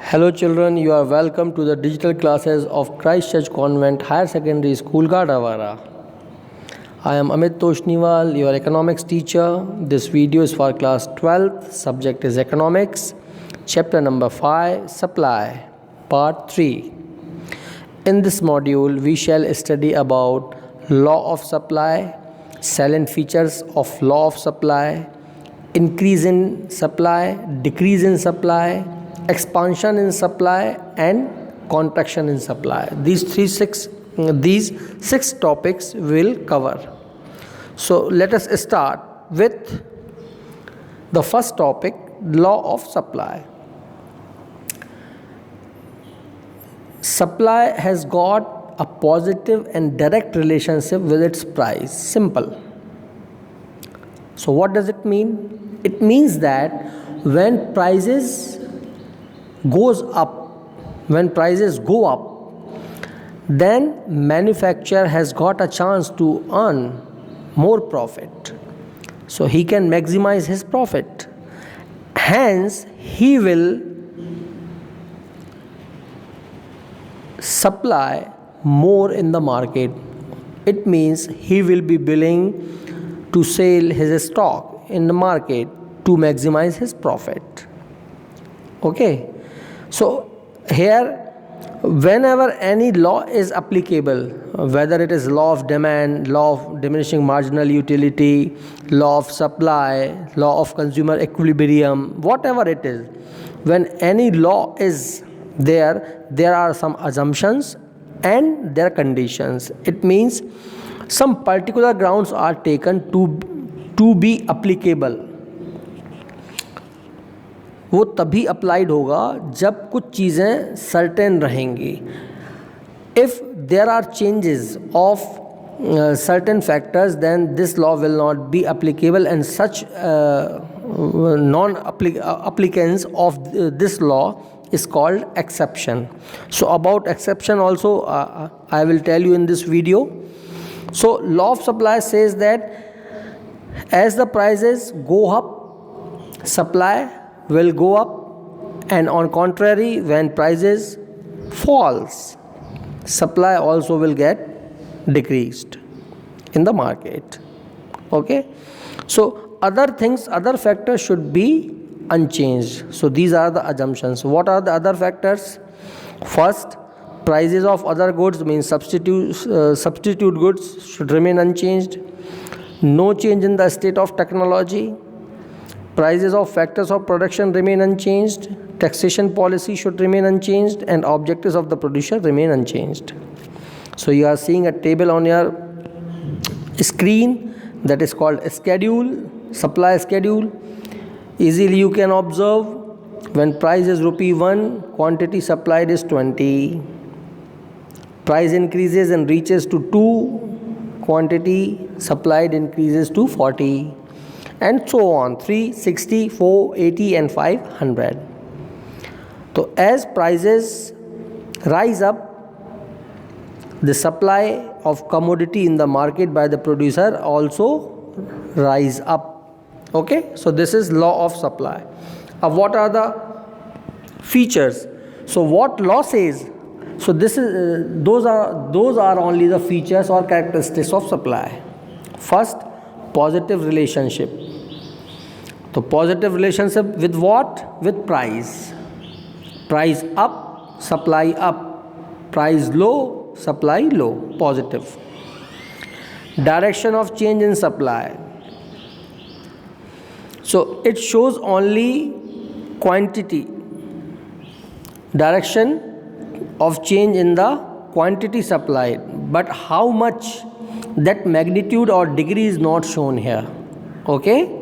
Hello children, you are welcome to the digital classes of Christ Church Convent Higher Secondary School, Gadawara. I am Amit Toshniwal, your economics teacher. This video is for class 12th. Subject is economics. Chapter number 5, supply, part 3. In this module, we shall study about law of supply, salient features of law of supply, increase in supply, decrease in supply, expansion in supply and contraction in supply. These six topics will cover. So let us start with the first topic, law of supply. Supply has got a positive and direct relationship with its price. Simple. So what does it mean? It means that when prices go up, then manufacturer has got a chance to earn more profit. So he can maximize his profit. Hence, he will supply more in the market. It means he will be willing to sell his stock in the market to maximize his profit. Okay. So here, whenever any law is applicable, whether it is law of demand, law of diminishing marginal utility, law of supply, law of consumer equilibrium, whatever it is, when any law is there are some assumptions and there are conditions. It means some particular grounds are taken to be applicable. वो तभी applied होगा जब कुछ चीज़ें certain रहेंगी. If there are changes of certain factors, then this law will not be applicable, and such non-applicants of this law is called exception. So about exception also I will tell you in this video. So law of supply says that as the prices go up, supply will go up, and on contrary, when prices falls, supply also will get decreased in the market. Okay, so other factors should be unchanged. So these are the assumptions. What are the other factors? First, prices of other goods, means substitute goods, should remain unchanged. No change in the state of technology. Prices of factors of production remain unchanged. Taxation policy should remain unchanged, and objectives of the producer remain unchanged. So you are seeing a table on your screen that is called a schedule, supply schedule. Easily you can observe, when price is ₹1, quantity supplied is 20. Price increases and reaches to 2, quantity supplied increases to 40. And so on, 3, 60, 4, 80 and 500. So as prices rise up, the supply of commodity in the market by the producer also rise up. Okay, so this is law of supply. What are the features? So what law says? So this is those are only the features or characteristics of supply. First, positive relationship. So positive relationship with what? With price. Price up, supply up. Price low, supply low. Positive. Direction of change in supply. So it shows only quantity. Direction of change in the quantity supplied. But how much, that magnitude or degree is not shown here. Okay.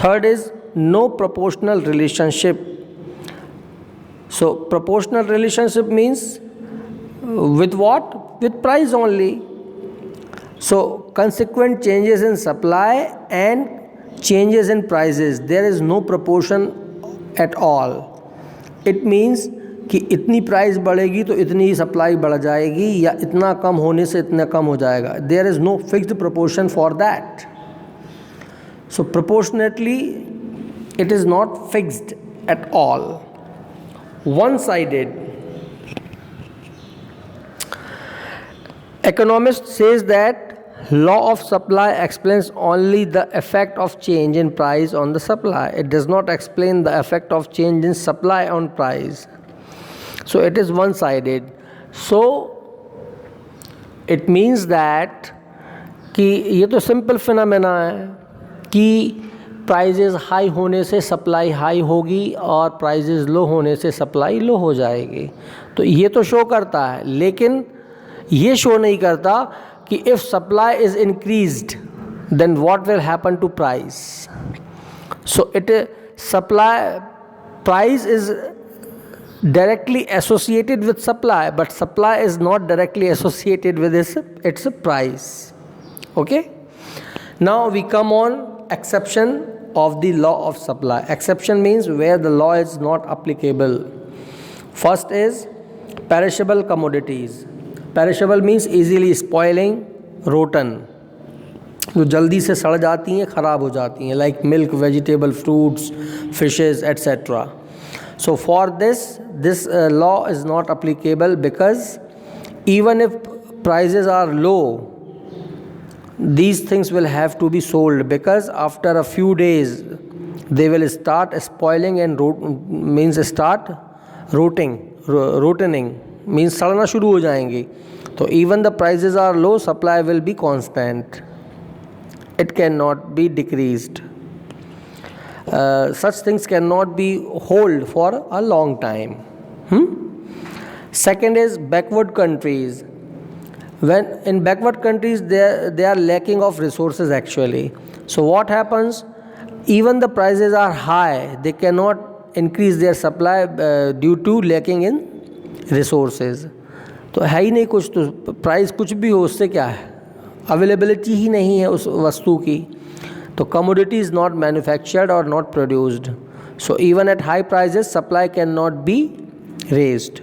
Third is no proportional relationship. So proportional relationship means with what? With price only. So consequent changes in supply and changes in prices, there is no proportion at all. It means कि इतनी price बढ़ेगी तो इतनी ही supply बढ़ जाएगी, या इतना कम होने से इतना कम हो जाएगा. There is no fixed proportion for that. So proportionately it is not fixed at all. one-sided. Economist says that law of supply explains only the effect of change in price on the supply. It does not explain the effect of change in supply on price. So it is one-sided. So it means that कि ये तो simple phenomena है कि prices high होने से supply high होगी और prices लो होने से सप्लाई लो हो जाएगी. तो ये तो शो करता है, लेकिन ये शो नहीं करता कि if supply is increased then what will happen to price. So it supply price is directly associated with supply, but supply is not directly associated with its price. Okay, now we come on exception of the law of supply. Exception means where the law is not applicable. First is perishable commodities. Perishable means easily spoiling, rotten, जो जल्दी से सड़ जाती हैं, ख़राब हो जाती हैं, like milk, vegetable, fruits, fishes, etc. So for this law is not applicable, because even if prices are low, these things will have to be sold, because after a few days they will start spoiling and start rotting means सड़ना शुरू हो जाएंगी. तो even the prices are low, supply will be constant. It cannot be decreased. Such things cannot be hold for a long time. Second is backward countries. When in backward countries they are lacking of resources actually. So what happens? Even the prices are high, they cannot increase their supply due to lacking in resources. तो है ही नहीं कुछ, तो price कुछ भी हो उससे क्या है, अवेलेबिलिटी ही नहीं है उस वस्तु की. So commodity is not manufactured or not produced. So even at high prices, supply cannot be raised.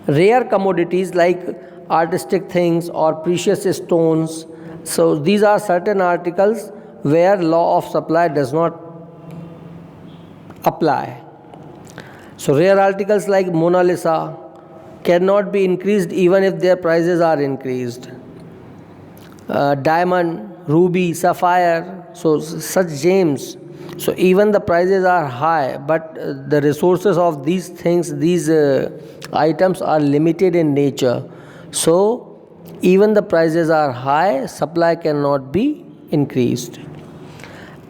Rare commodities like artistic things or precious stones. So these are certain articles where law of supply does not apply. So rare articles like Mona Lisa cannot be increased even if their prices are increased. Diamond, ruby, sapphire, so such gems, so even the prices are high, but the resources of these things, these items are limited in nature. So even the prices are high, supply cannot be increased.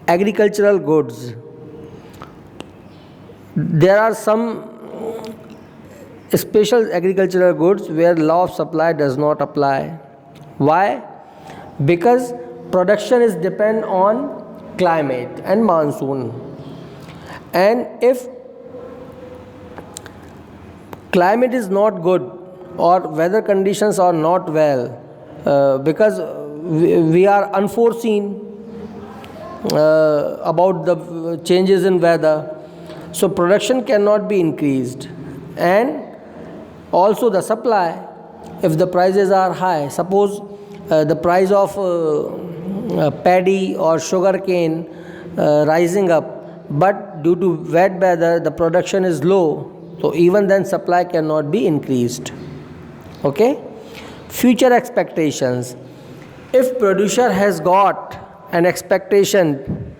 Agricultural goods. There are some special agricultural goods where law of supply does not apply. Why? Because production is depend on climate and monsoon, and if climate is not good or weather conditions are not well, because we are unforeseen about the changes in weather, so production cannot be increased, and also the supply, if the prices are high, suppose the price of paddy or sugar cane rising up, but due to wet weather the production is low, so even then supply cannot be increased. Okay, future expectations. If producer has got an expectation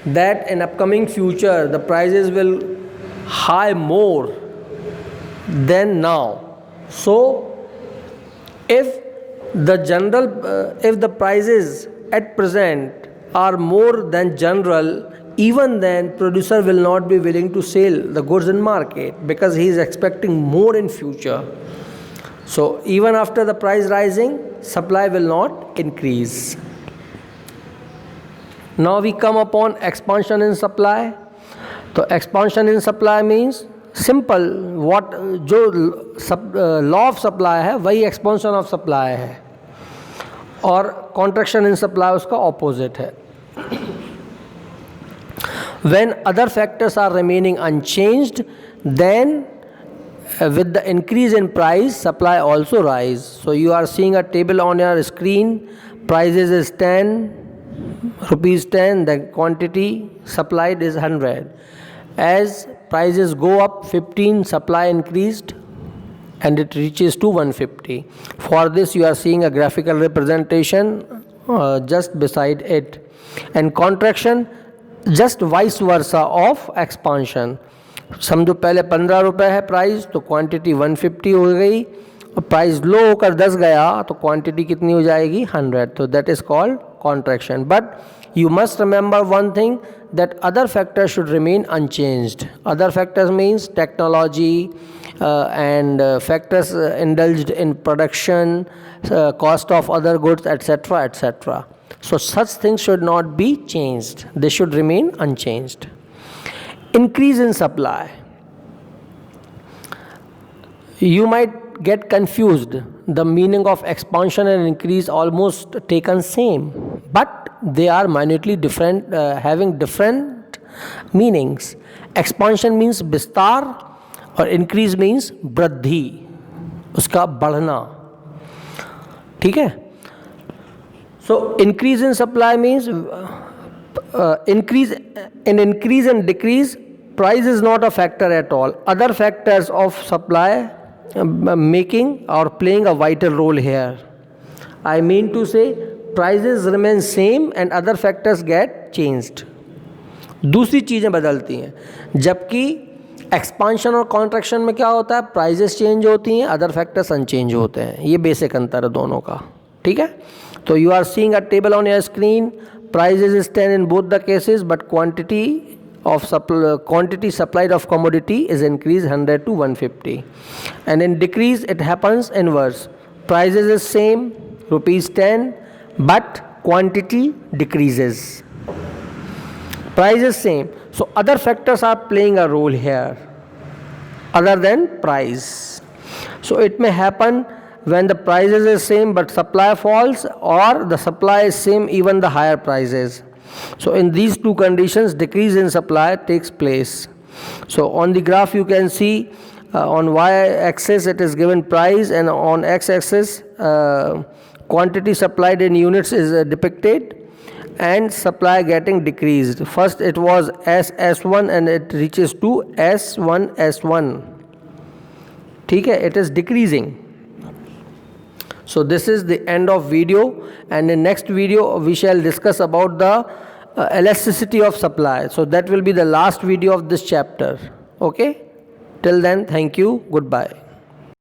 that in upcoming future the prices will high more than now, so if the prices at present are more than general, even then producer will not be willing to sell the goods in market, because he is expecting more in future. So even after the price rising, supply will not increase. Now we come upon expansion in supply. So expansion in supply means simple what जो law of supply है वही expansion of supply है, और contraction in supply उसका opposite है. When other factors are remaining unchanged, then with the increase in price, supply also rise. So you are seeing a table on your screen, prices is 10 rupees 10, the quantity supplied is 100. As prices go up 15, supply increased and it reaches to 150. For this you are seeing a graphical representation just beside it. And contraction just vice versa of expansion. समझो पहले 15 रुपए है price तो quantity 150 हो गई, और price लो होकर 10 गया तो क्वांटिटी कितनी हो जाएगी 100. तो that is called contraction. But you must remember one thing, that other factors should remain unchanged. Other factors means technology and factors indulged in production, cost of other goods, etc., etc. So such things should not be changed. They should remain unchanged. Increase in supply. You might get confused. The meaning of expansion and increase almost taken same, but they are minutely different, having different meanings. Expansion means विस्तार और increase means वृद्धि, उसका बढ़ना. ठीक है. So increase in supply means increase and decrease. Price is not a factor at all. Other factors of supply making or playing a vital role here. I mean to say prices remain same and other factors get changed. दूसरी चीज़ें बदलती हैं, जबकि expansion और contraction में क्या होता है, प्राइजेस चेंज होती हैं, अदर फैक्टर्स अनचेंज होते हैं. ये बेसिक अंतर है दोनों का. ठीक है. तो you are seeing a table on your screen. Prices is 10 in both the cases, but quantity supplied of commodity is increased 100 to 150. And in decrease it happens inverse. Prices is same, rupees 10, but quantity decreases. Price is same, so other factors are playing a role here other than price. So it may happen when the prices is same but supply falls, or the supply is same even the higher prices. So in these two conditions decrease in supply takes place. So on the graph you can see on y-axis it is given price, and on x-axis quantity supplied in units is depicted, and supply getting decreased. First it was S1 and it reaches to S1. ठीक है, it is decreasing. So this is the end of video, and in next video we shall discuss about the elasticity of supply. So that will be the last video of this chapter. Okay, till then, thank you, goodbye.